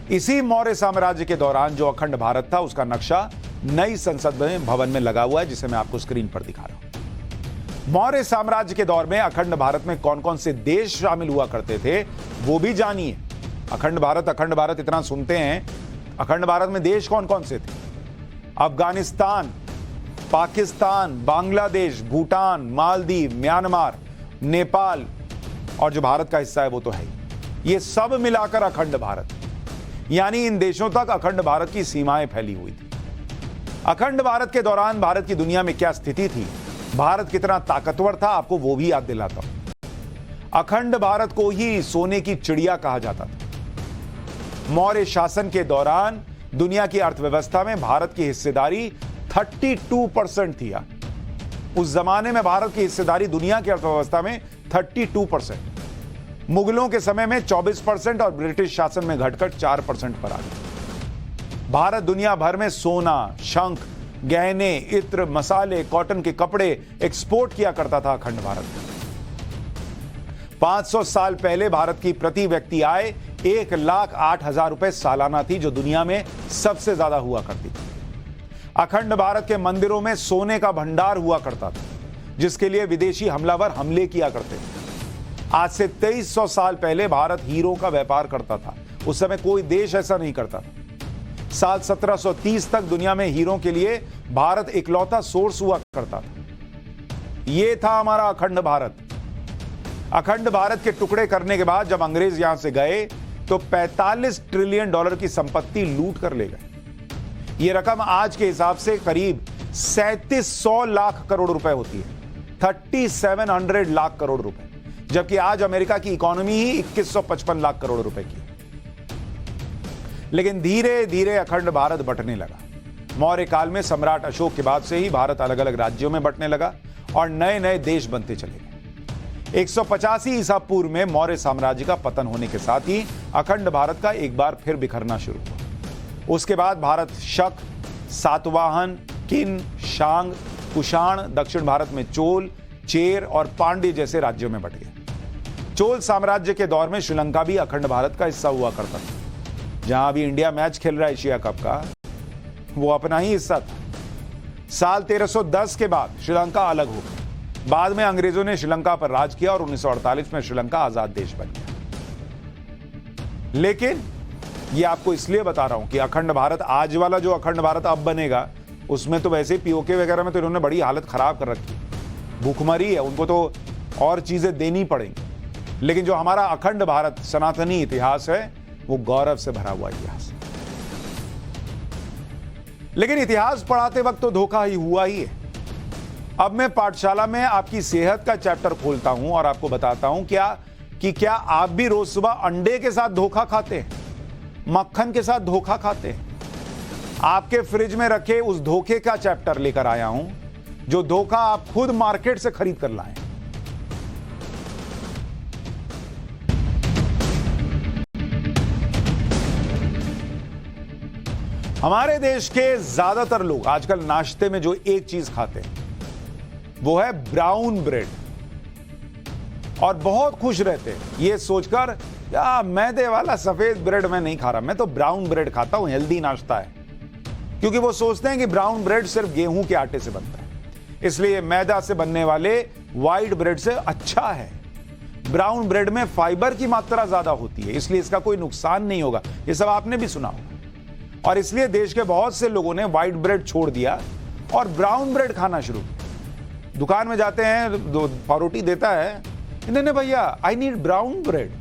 इसी मौर्य साम्राज्य के दौरान जो अखंड भारत था उसका नक्शा नई संसद भवन में लगा हुआ है, जिसे मैं आपको स्क्रीन पर दिखा रहा हूं। मौर्य साम्राज्य के दौर में अखंड भारत में कौन कौन से देश शामिल हुआ करते थे वो भी जानिए। अखंड भारत इतना सुनते हैं, अखंड भारत में देश कौन कौन से थे? अफगानिस्तान, पाकिस्तान, बांग्लादेश, भूटान, मालदीव, म्यांमार, नेपाल और जो भारत का हिस्सा है वो तो है ही। ये सब मिलाकर अखंड भारत, यानी इन देशों तक अखंड भारत की सीमाएं फैली हुई थी। अखंड भारत के दौरान भारत की दुनिया में क्या स्थिति थी भारत कितना ताकतवर था आपको वो भी याद दिलाता हूं। अखंड भारत को ही सोने की चिड़िया कहा जाता था। मौर्य शासन के दौरान दुनिया की अर्थव्यवस्था में भारत की हिस्सेदारी 32% थी। उस जमाने में भारत की हिस्सेदारी दुनिया की अर्थव्यवस्था में 32%। मुगलों के समय में 24% और ब्रिटिश शासन में घटकर 4% पर आ गया। भारत दुनिया भर में सोना, शंख, गहने, इत्र, मसाले, कॉटन के कपड़े एक्सपोर्ट किया करता था अखंड भारत। 500 साल पहले भारत की प्रति व्यक्ति आय 1,08,000 रुपए सालाना थी, जो दुनिया में सबसे ज्यादा हुआ करती थी। अखंड भारत के मंदिरों में सोने का भंडार हुआ करता था, जिसके लिए विदेशी हमलावर हमले किया करते थे। आज से 2300 साल पहले भारत हीरों का व्यापार करता था। उस समय कोई देश ऐसा नहीं करता था। साल 1730 तक दुनिया में हीरों के लिए भारत इकलौता सोर्स हुआ करता था। यह था हमारा अखंड भारत। अखंड भारत के टुकड़े करने के बाद जब अंग्रेज यहां से गए तो 45 ट्रिलियन डॉलर की संपत्ति लूट कर ले गए। यह रकम आज के हिसाब से करीब 3700 लाख करोड़ रुपए होती है, 3700 लाख करोड़ रुपए, जबकि आज अमेरिका की इकोनॉमी ही 2155 लाख करोड़ रुपए की है। लेकिन धीरे धीरे अखंड भारत बंटने लगा। मौर्य काल में सम्राट अशोक के बाद से ही भारत अलग अलग राज्यों में बंटने लगा और नए नए देश बनते चले गए। 185 ईसा पूर्व में मौर्य साम्राज्य का पतन होने के साथ ही अखंड भारत का एक बार फिर बिखरना शुरू हुआ। उसके बाद भारत शक, सातवाहन, किन, शांग, कुषाण, दक्षिण भारत में चोल, चेर और पांड्य जैसे राज्यों में बंट गया। चोल साम्राज्य के दौर में श्रीलंका भी अखंड भारत का हिस्सा हुआ करता था। जहां अभी इंडिया मैच खेल रहा है एशिया कप का, वो अपना ही हिस्सा था। साल 1310 के बाद श्रीलंका अलग हो गया। बाद में अंग्रेजों ने श्रीलंका पर राज किया और 1948 में श्रीलंका आजाद देश बन गया। लेकिन ये आपको इसलिए बता रहा हूं कि अखंड भारत, आज वाला जो अखंड भारत अब बनेगा, उसमें तो वैसे पीओके वगैरह में तो इन्होंने बड़ी हालत खराब कर रखी है। भूखमरी है, उनको तो और चीजें देनी पड़ेंगी। लेकिन जो हमारा अखंड भारत सनातनी इतिहास है, वो गौरव से भरा हुआ इतिहास है। लेकिन इतिहास पढ़ाते वक्त तो धोखा ही हुआ ही है। अब मैं पाठशाला में आपकी सेहत का चैप्टर खोलता हूं और आपको बताता हूं क्या आप भी रोज सुबह अंडे के साथ धोखा खाते हैं, मक्खन के साथ धोखा खाते हैं। आपके फ्रिज में रखे उस धोखे का चैप्टर लेकर आया हूं, जो धोखा आप खुद मार्केट से खरीद कर लाए। हमारे देश के ज्यादातर लोग आजकल नाश्ते में जो एक चीज खाते हैं वो है ब्राउन ब्रेड, और बहुत खुश रहते हैं ये सोचकर, या मैदे वाला सफेद ब्रेड मैं नहीं खा रहा, मैं तो ब्राउन ब्रेड खाता हूं, हेल्दी नाश्ता है। क्योंकि वो सोचते हैं कि ब्राउन ब्रेड सिर्फ गेहूं के आटे से बनता है, इसलिए मैदा से बनने वाले व्हाइट ब्रेड से अच्छा है। ब्राउन ब्रेड में फाइबर की मात्रा ज्यादा होती है, इसलिए इसका कोई नुकसान नहीं होगा। ये सब आपने भी सुना होगा। और इसलिए देश के बहुत से लोगों ने व्हाइट ब्रेड छोड़ दिया और ब्राउन ब्रेड खाना शुरू किया। दुकान में जाते हैं, दो पावरोटी देता है, नहीं भैया आई नीड ब्राउन ब्रेड।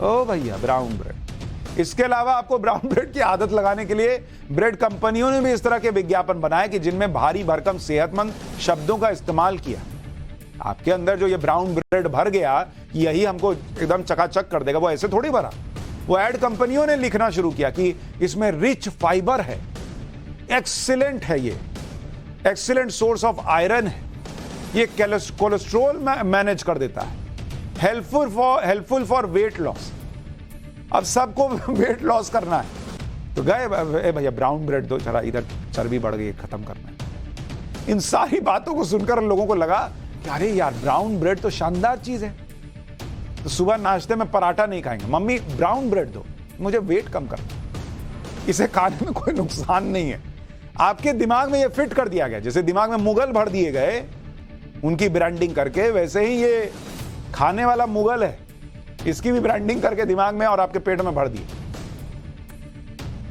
ओ भैया ब्राउन ब्रेड। इसके अलावा आपको ब्राउन ब्रेड की आदत लगाने के लिए ब्रेड कंपनियों ने भी इस तरह के विज्ञापन बनाए कि जिनमें भारी भरकम सेहतमंद शब्दों का इस्तेमाल किया। आपके अंदर जो ये ब्राउन ब्रेड भर गया, यही हमको एकदम चकाचक कर देगा, वो ऐसे थोड़ी भरा। वो एड कंपनियों ने लिखना शुरू किया कि इसमें रिच फाइबर है, एक्सीलेंट है, ये एक्सीलेंट सोर्स ऑफ आयरन है, ये कोलेस्ट्रॉल मैनेज कर देता है, हेल्पफुल फॉर वेट लॉस। अब सबको वेट लॉस करना है तो गए भैया ब्राउन ब्रेड दो, जरा इधर चर्बी बढ़ गई, खत्म करना है। इन सारी बातों को सुनकर लोगों को लगा कि अरे यार ब्राउन ब्रेड तो शानदार चीज है, तो सुबह नाश्ते में पराठा नहीं खाएंगे, मम्मी ब्राउन ब्रेड दो, मुझे वेट कम करना, इसे खाने में कोई नुकसान नहीं है। आपके दिमाग में ये फिट कर दिया गया, जैसे दिमाग में मुगल भर दिए गए उनकी ब्रांडिंग करके, वैसे ही ये खाने वाला मुगल है, इसकी भी ब्रांडिंग करके दिमाग में और आपके पेट में भर दिए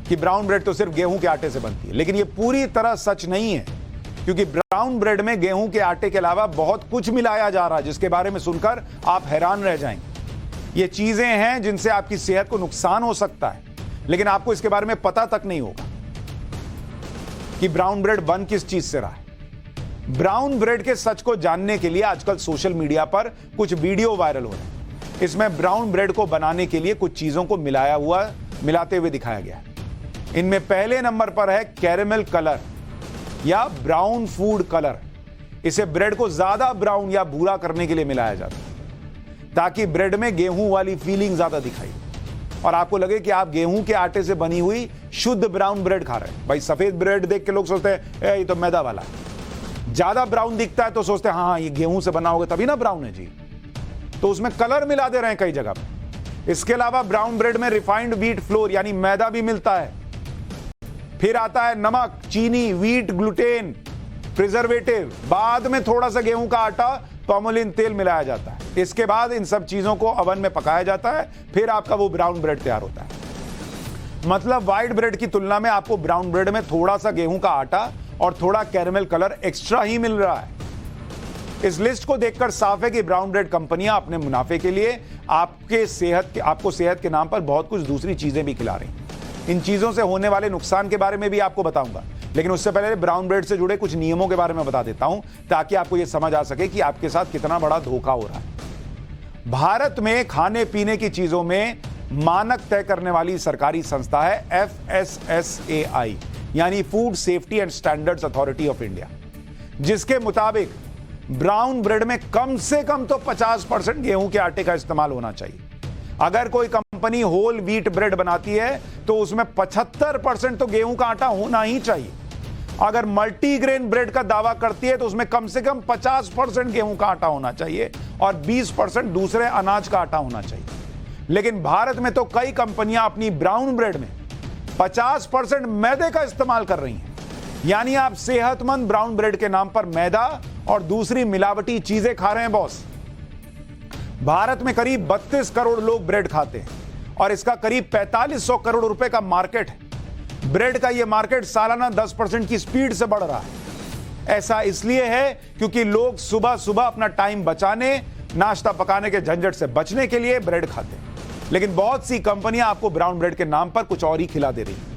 कि ब्राउन ब्रेड तो सिर्फ गेहूं के आटे से बनती है। लेकिन ये पूरी तरह सच नहीं है, क्योंकि ब्राउन ब्रेड में गेहूं के आटे के अलावा बहुत कुछ मिलाया जा रहा है, जिसके बारे में सुनकर आप हैरान रह जाएंगे। ये चीजें हैं जिनसे आपकी सेहत को नुकसान हो सकता है, लेकिन आपको इसके बारे में पता तक नहीं होगा कि ब्राउन ब्रेड बन किस चीज से रहा है। ब्राउन ब्रेड के सच को जानने के लिए आजकल सोशल मीडिया पर कुछ वीडियो वायरल हो रहे हैं। इसमें ब्राउन ब्रेड को बनाने के लिए कुछ चीजों को मिलाते हुए दिखाया गया है। इनमें पहले नंबर पर है कैरेमल कलर या ब्राउन फूड कलर। इसे ब्रेड को ज्यादा ब्राउन या भूरा करने के लिए मिलाया जाता है ताकि ब्रेड में गेहूं वाली फीलिंग ज्यादा दिखाई और आपको लगे कि आप गेहूं के आटे से बनी हुई शुद्ध ब्राउन ब्रेड खा रहे हैं। भाई सफेद ब्रेड देख के लोग सोचते हैं ये तो मैदा वाला है। ज्यादा ब्राउन दिखता है तो सोचते हैं हाँ ये गेहूं से बना होगा तभी ना ब्राउन है जी। तो उसमें कलर मिला दे रहे हैं कई जगह पर। इसके अलावा ब्राउन ब्रेड में रिफाइंड व्हीट फ्लोर यानी मैदा भी मिलता है। फिर आता है नमक, चीनी, व्हीट, ग्लूटेन, प्रिजर्वेटिव। बाद में थोड़ा सा गेहूं का आटा, पॉमोलिन तेल मिलाया जाता है। इसके बाद इन सब चीजों को ओवन में पकाया जाता है। फिर आपका वो ब्राउन ब्रेड तैयार होता है। मतलब व्हाइट ब्रेड की तुलना में आपको ब्राउन ब्रेड में थोड़ा सा गेहूं का आटा और थोड़ा कैरेमल कलर एक्स्ट्रा ही मिल रहा है। इस लिस्ट को देखकर साफ है कि ब्राउन ब्रेड कंपनियां अपने मुनाफे के लिए आपको सेहत के नाम पर बहुत कुछ दूसरी चीजें भी खिला रही हैं। इन चीजों से होने वाले नुकसान के बारे में भी आपको बताऊंगा, लेकिन उससे पहले ब्राउन ब्रेड से जुड़े कुछ नियमों के बारे में बता देता हूं ताकि आपको यह समझ आ सके कि आपके साथ कितना बड़ा धोखा हो रहा है। भारत में खाने पीने की चीजों में मानक तय करने वाली सरकारी संस्था है FSSAI यानी food safety and standards authority of India, जिसके मुताबिक ब्राउन ब्रेड में कम से कम तो 50% गेहूं के आटे का इस्तेमाल होना चाहिए। अगर कोई कंपनी होल व्हीट ब्रेड बनाती है तो उसमें 75% तो गेहूं का आटा होना ही चाहिए। अगर मल्टीग्रेन ब्रेड का दावा करती है तो उसमें कम से कम 50% गेहूं का आटा होना चाहिए और 20% दूसरे अनाज का आटा होना चाहिए। लेकिन भारत में तो कई कंपनियां अपनी ब्राउन ब्रेड में 50% मैदे का इस्तेमाल कर रही हैं। यानी आप सेहतमंद ब्राउन ब्रेड के नाम पर मैदा और दूसरी मिलावटी चीजें खा रहे हैं बॉस। भारत में करीब 32 करोड़ लोग ब्रेड खाते हैं और इसका करीब 4500 करोड़ रुपए का मार्केट है। ब्रेड का यह मार्केट सालाना 10% की स्पीड से बढ़ रहा है। ऐसा इसलिए है क्योंकि लोग सुबह सुबह अपना टाइम बचाने, नाश्ता पकाने के झंझट से बचने के लिए ब्रेड खाते हैं। लेकिन बहुत सी कंपनियां आपको ब्राउन ब्रेड के नाम पर कुछ और ही खिला दे रही हैं।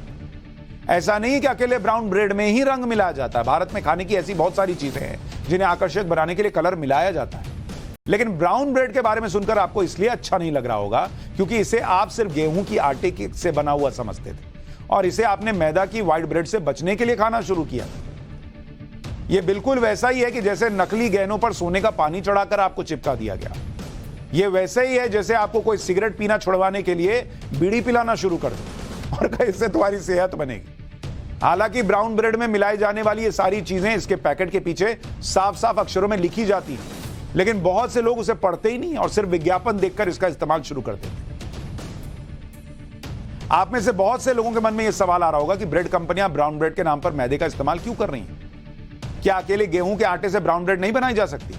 ऐसा नहीं कि अकेले ब्राउन ब्रेड में ही रंग मिलाया जाता है। भारत में खाने की ऐसी बहुत सारी चीजें हैं जिन्हें आकर्षक बनाने के लिए कलर मिलाया जाता है। लेकिन ब्राउन ब्रेड के बारे में सुनकर आपको इसलिए अच्छा नहीं लग रहा होगा क्योंकि इसे आप सिर्फ गेहूं की आटे से बना हुआ समझते थे और इसे आपने मैदा की व्हाइट ब्रेड से बचने के लिए खाना शुरू किया। यह बिल्कुल वैसा ही है कि जैसे नकली गहनों पर सोने का पानी चढ़ाकर आपको चिपका दिया गया। यह वैसे ही है जैसे आपको कोई सिगरेट पीना छुड़वाने के लिए बीड़ी पिलाना शुरू कर दे और इससे तुम्हारी सेहत बनेगी। हालांकि ब्राउन ब्रेड में मिलाई जाने वाली ये सारी चीजें इसके पैकेट के पीछे साफ साफ अक्षरों में लिखी जाती हैं, लेकिन बहुत से लोग उसे पढ़ते ही नहीं और सिर्फ विज्ञापन देखकर इसका इस्तेमाल शुरू कर देते हैं। आप में से बहुत से लोगों के मन में यह सवाल आ रहा होगा कि ब्रेड कंपनियां ब्राउन ब्रेड के नाम पर मैदे का इस्तेमाल क्यों कर रही हैं? क्या अकेले गेहूं के आटे से ब्राउन ब्रेड नहीं बनाई जा सकती?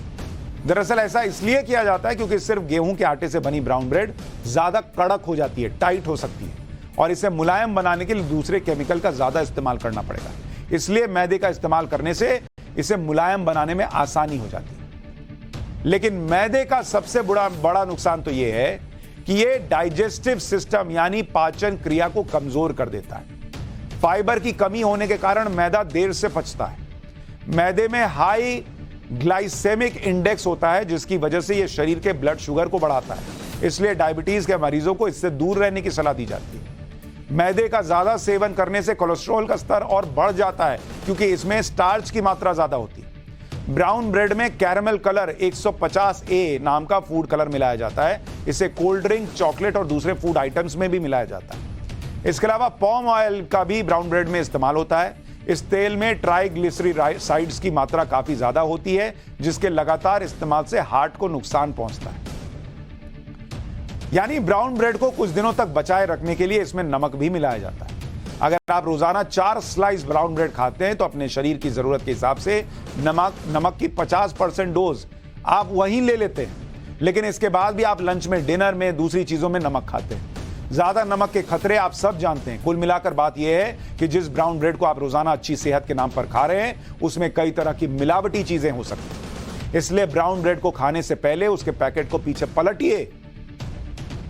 दरअसल ऐसा इसलिए किया जाता है क्योंकि सिर्फ गेहूं के आटे से बनी ब्राउन ब्रेड ज्यादा कड़क हो जाती है, टाइट हो सकती है और इसे मुलायम बनाने के लिए दूसरे केमिकल का ज्यादा इस्तेमाल करना पड़ेगा। इसलिए मैदे का इस्तेमाल करने से इसे मुलायम बनाने में आसानी हो जाती है। लेकिन मैदे का सबसे बड़ा नुकसान तो यह है कि यह डाइजेस्टिव सिस्टम यानी पाचन क्रिया को कमजोर कर देता है। फाइबर की कमी होने के कारण मैदा देर से पचता है। मैदे में हाई ग्लाइसेमिक इंडेक्स होता है जिसकी वजह से यह शरीर के ब्लड शुगर को बढ़ाता है। इसलिए डायबिटीज के मरीजों को इससे दूर रहने की सलाह दी जाती है। मैदे का ज्यादा सेवन करने से कोलेस्ट्रॉल का स्तर और बढ़ जाता है क्योंकि इसमें स्टार्च की मात्रा ज्यादा होती है। ब्राउन ब्रेड में कैरेमल कलर 150A नाम का फूड कलर मिलाया जाता है। इसे कोल्ड ड्रिंक, चॉकलेट और दूसरे फूड आइटम्स में भी मिलाया जाता है। इसके अलावा पॉम ऑयल का भी ब्राउन ब्रेड में इस्तेमाल होता है। इस तेल में ट्राइग्लिसराइड्स की मात्रा काफी ज्यादा होती है जिसके लगातार इस्तेमाल से हार्ट को नुकसान पहुंचता है। यानी ब्राउन ब्रेड को कुछ दिनों तक बचाए रखने के लिए इसमें नमक भी मिलाया जाता है। अगर आप रोजाना 4 स्लाइस ब्राउन ब्रेड खाते हैं तो अपने शरीर की जरूरत के हिसाब से नमक की 50% डोज आप वहीं ले लेते हैं। लेकिन इसके बाद भी आप लंच में, डिनर में, दूसरी चीजों में नमक खाते हैं। ज्यादा नमक के खतरे आप सब जानते हैं। कुल मिलाकर बात यह है कि जिस ब्राउन ब्रेड को आप रोजाना अच्छी सेहत के नाम पर खा रहे हैं उसमें कई तरह की मिलावटी चीजें हो सकती हैं। इसलिए ब्राउन ब्रेड को खाने से पहले उसके पैकेट को पीछे पलटिए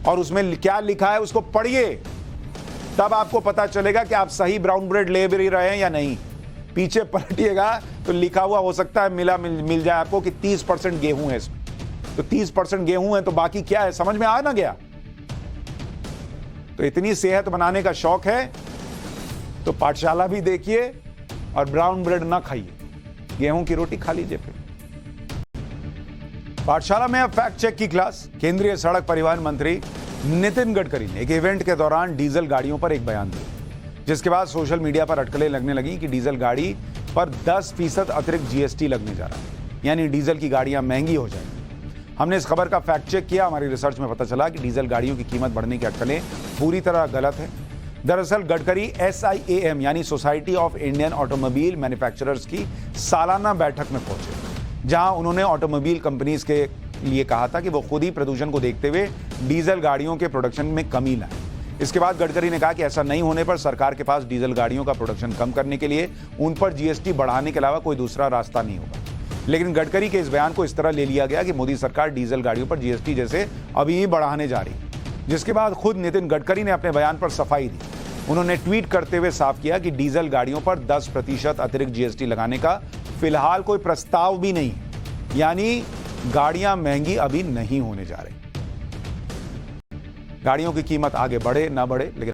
और उसमें क्या लिखा है उसको पढ़िए। तब आपको पता चलेगा कि आप सही ब्राउन ब्रेड ले भी रहे हैं या नहीं। पीछे पलटिएगा तो लिखा हुआ हो सकता है मिल जाए आपको कि 30% गेहूं है इसमें। तो 30% गेहूं है तो बाकी क्या है, समझ में आ ना गया? तो इतनी सेहत बनाने का शौक है तो पाठशाला भी देखिए और ब्राउन ब्रेड ना खाइए, गेहूं की रोटी खा लीजिए। फिर पाठशाला में अब फैक्ट चेक की क्लास। केंद्रीय सड़क परिवहन मंत्री नितिन गडकरी ने एक इवेंट के दौरान डीजल गाड़ियों पर एक बयान दिया, जिसके बाद सोशल मीडिया पर अटकलें लगने लगी कि डीजल गाड़ी पर 10% अतिरिक्त जीएसटी लगने जा रहा है, यानी डीजल की गाड़ियां महंगी हो जाएंगी। हमने इस खबर का फैक्ट चेक किया। हमारी रिसर्च में पता चला कि डीजल गाड़ियों की कीमत बढ़ने की अटकलें पूरी तरह गलत है। दरअसल गडकरी SIAM यानी society of Indian automobile manufacturers की सालाना बैठक में पहुंचे, जहां उन्होंने ऑटोमोबाइल कंपनीज के लिए कहा था कि वो खुद ही प्रदूषण को देखते हुए डीजल गाड़ियों के प्रोडक्शन में कमी लाए। इसके बाद गडकरी ने कहा कि ऐसा नहीं होने पर सरकार के पास डीजल गाड़ियों का प्रोडक्शन कम करने के लिए उन पर जीएसटी बढ़ाने के अलावा कोई दूसरा रास्ता नहीं होगा। लेकिन गडकरी के इस बयान को इस तरह ले लिया गया कि मोदी सरकार डीजल गाड़ियों पर जीएसटी जैसे अभी ही बढ़ाने जा रही, जिसके बाद खुद नितिन गडकरी ने अपने बयान पर सफाई दी। उन्होंने ट्वीट करते हुए साफ किया कि डीजल गाड़ियों पर 10% अतिरिक्त जीएसटी लगाने का फिलहाल कोई प्रस्ताव भी नहीं, यानी गाड़ियां महंगी अभी नहीं होने जा रही। गाड़ियों की कीमत आगे बढ़े ना बढ़े, लेकिन